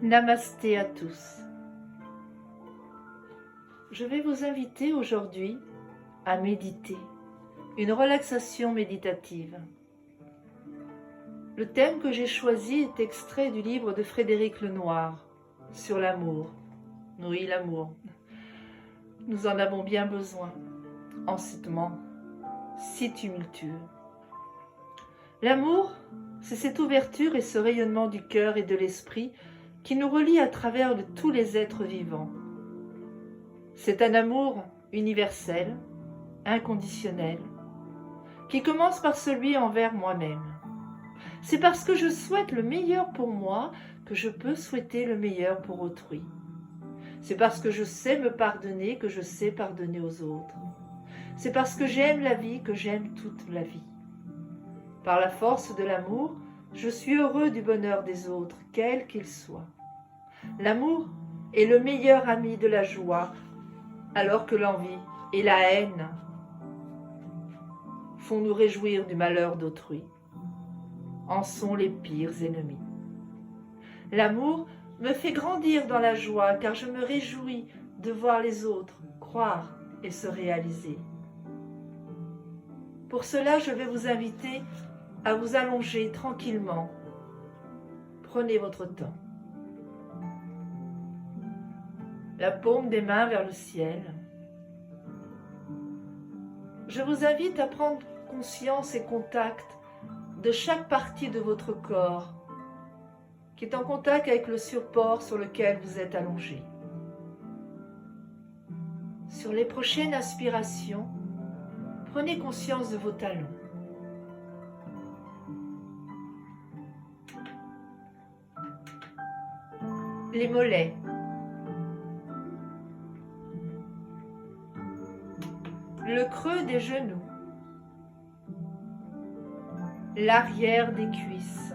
Namasté à tous. Je vais vous inviter aujourd'hui à méditer, une relaxation méditative. Le thème que j'ai choisi est extrait du livre de Frédéric Lenoir sur l'amour. Oui, l'amour. Nous en avons bien besoin en ce moment si tumultueux. L'amour, c'est cette ouverture et ce rayonnement du cœur et de l'esprit qui nous relie à travers de tous les êtres vivants. C'est un amour universel, inconditionnel, qui commence par celui envers moi-même. C'est parce que je souhaite le meilleur pour moi que je peux souhaiter le meilleur pour autrui. C'est parce que je sais me pardonner que je sais pardonner aux autres. C'est parce que j'aime la vie que j'aime toute la vie. Par la force de l'amour, je suis heureux du bonheur des autres, quel qu'il soit. L'amour est le meilleur ami de la joie, alors que l'envie et la haine font nous réjouir du malheur d'autrui. En sont les pires ennemis. L'amour me fait grandir dans la joie, car je me réjouis de voir les autres croire et se réaliser. Pour cela, je vais vous inviter à vous allonger tranquillement. Prenez votre temps. La paume des mains vers le ciel. Je vous invite à prendre conscience et contact de chaque partie de votre corps qui est en contact avec le support sur lequel vous êtes allongé. Sur les prochaines aspirations, prenez conscience de vos talons. Les mollets. Le creux des genoux. L'arrière des cuisses.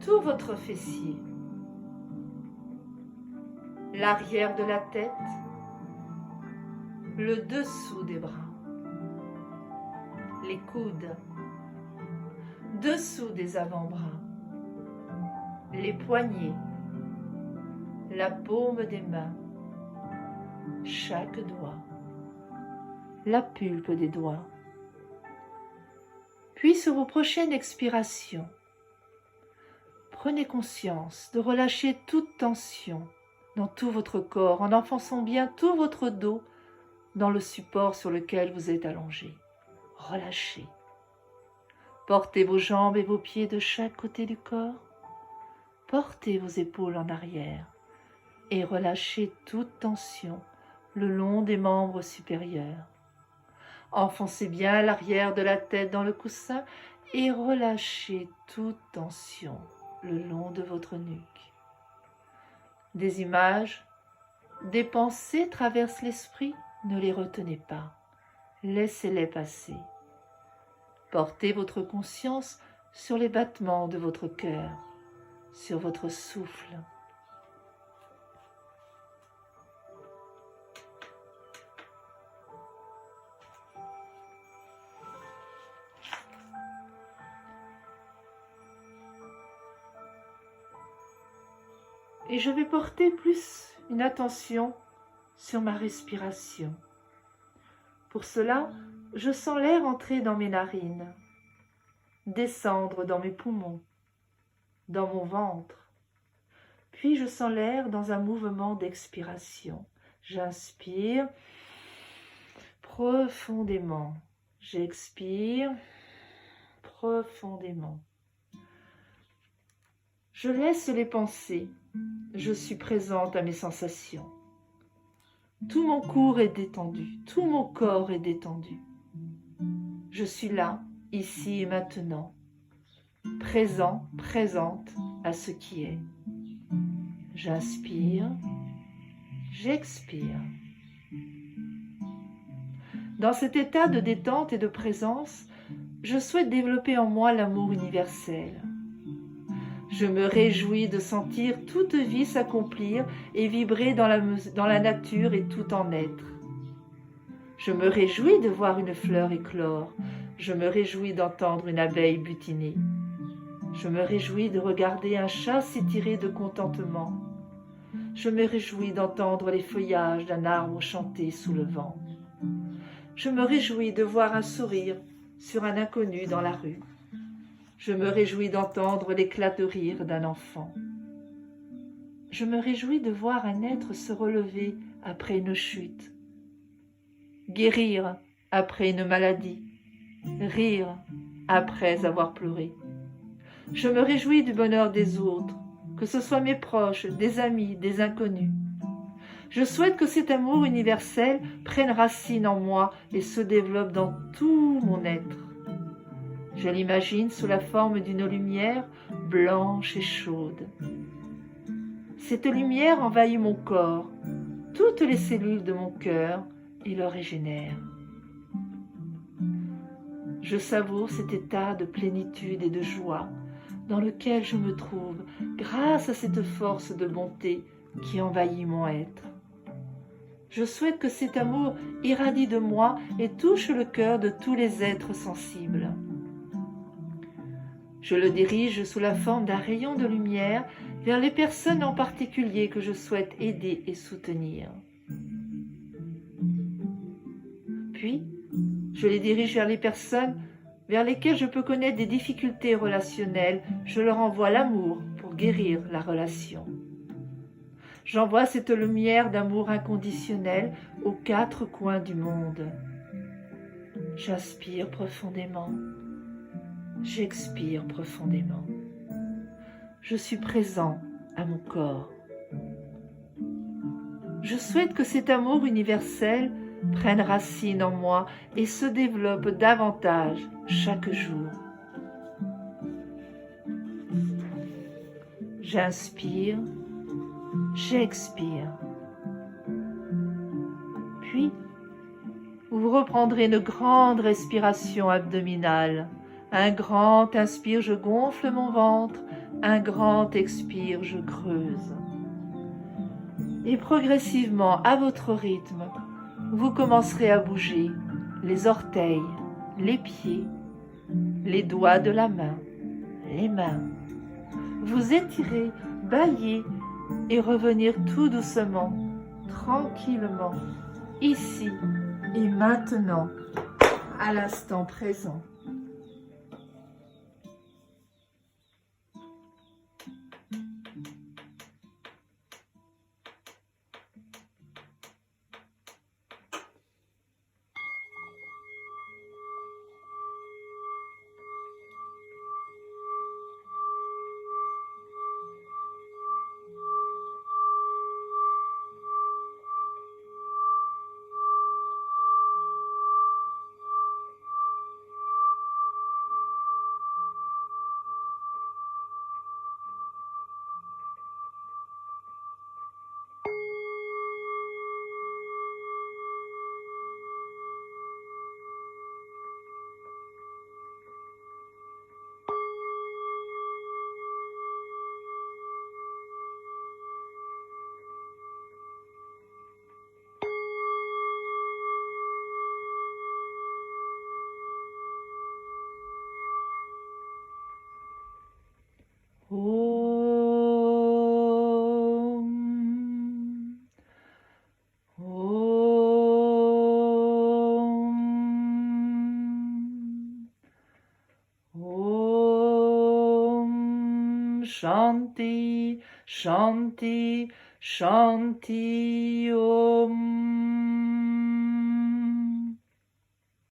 Tout votre fessier. L'arrière de la tête. Le dessous des bras. Les coudes. Dessous des avant-bras. Les poignets. La paume des mains. Chaque doigt. La pulpe des doigts. Puis sur vos prochaines expirations, prenez conscience de relâcher toute tension dans tout votre corps en enfonçant bien tout votre dos dans le support sur lequel vous êtes allongé. Relâchez. Portez vos jambes et vos pieds de chaque côté du corps. Portez vos épaules en arrière et relâchez toute tension le long des membres supérieurs. Enfoncez bien l'arrière de la tête dans le coussin et relâchez toute tension le long de votre nuque. Des images, des pensées traversent l'esprit, ne les retenez pas, laissez-les passer. Portez votre conscience sur les battements de votre cœur, sur votre souffle. Et je vais porter plus une attention sur ma respiration. Pour cela, je sens l'air entrer dans mes narines, descendre dans mes poumons, dans mon ventre. Puis je sens l'air dans un mouvement d'expiration. J'inspire profondément. J'expire profondément. Je laisse les pensées. Je suis présente à mes sensations. Tout mon corps est détendu, tout mon corps est détendu. Je suis là, ici et maintenant, présent, présente à ce qui est. J'inspire, j'expire. Dans cet état de détente et de présence, je souhaite développer en moi l'amour universel. Je me réjouis de sentir toute vie s'accomplir et vibrer dans la nature et tout en être. Je me réjouis de voir une fleur éclore. Je me réjouis d'entendre une abeille butiner. Je me réjouis de regarder un chat s'étirer de contentement. Je me réjouis d'entendre les feuillages d'un arbre chanter sous le vent. Je me réjouis de voir un sourire sur un inconnu dans la rue. Je me réjouis d'entendre l'éclat de rire d'un enfant. Je me réjouis de voir un être se relever après une chute, guérir après une maladie, rire après avoir pleuré. Je me réjouis du bonheur des autres, que ce soit mes proches, des amis, des inconnus. Je souhaite que cet amour universel prenne racine en moi et se développe dans tout mon être. Je l'imagine sous la forme d'une lumière blanche et chaude. Cette lumière envahit mon corps, toutes les cellules de mon cœur et le régénère. Je savoure cet état de plénitude et de joie dans lequel je me trouve grâce à cette force de bonté qui envahit mon être. Je souhaite que cet amour irradie de moi et touche le cœur de tous les êtres sensibles. Je le dirige sous la forme d'un rayon de lumière vers les personnes en particulier que je souhaite aider et soutenir. Puis, je les dirige vers les personnes vers lesquelles je peux connaître des difficultés relationnelles. Je leur envoie l'amour pour guérir la relation. J'envoie cette lumière d'amour inconditionnel aux quatre coins du monde. J'inspire profondément. J'expire profondément. Je suis présent à mon corps. Je souhaite que cet amour universel prenne racine en moi et se développe davantage chaque jour. J'inspire, j'expire. Puis, vous reprendrez une grande respiration abdominale. Un grand inspire, je gonfle mon ventre. Un grand expire, je creuse. Et progressivement, à votre rythme, vous commencerez à bouger les orteils, les pieds, les doigts de la main, les mains. Vous étirez, bâillez et revenir tout doucement, tranquillement, ici et maintenant, à l'instant présent. Shanti, Shanti, Shanti, Om.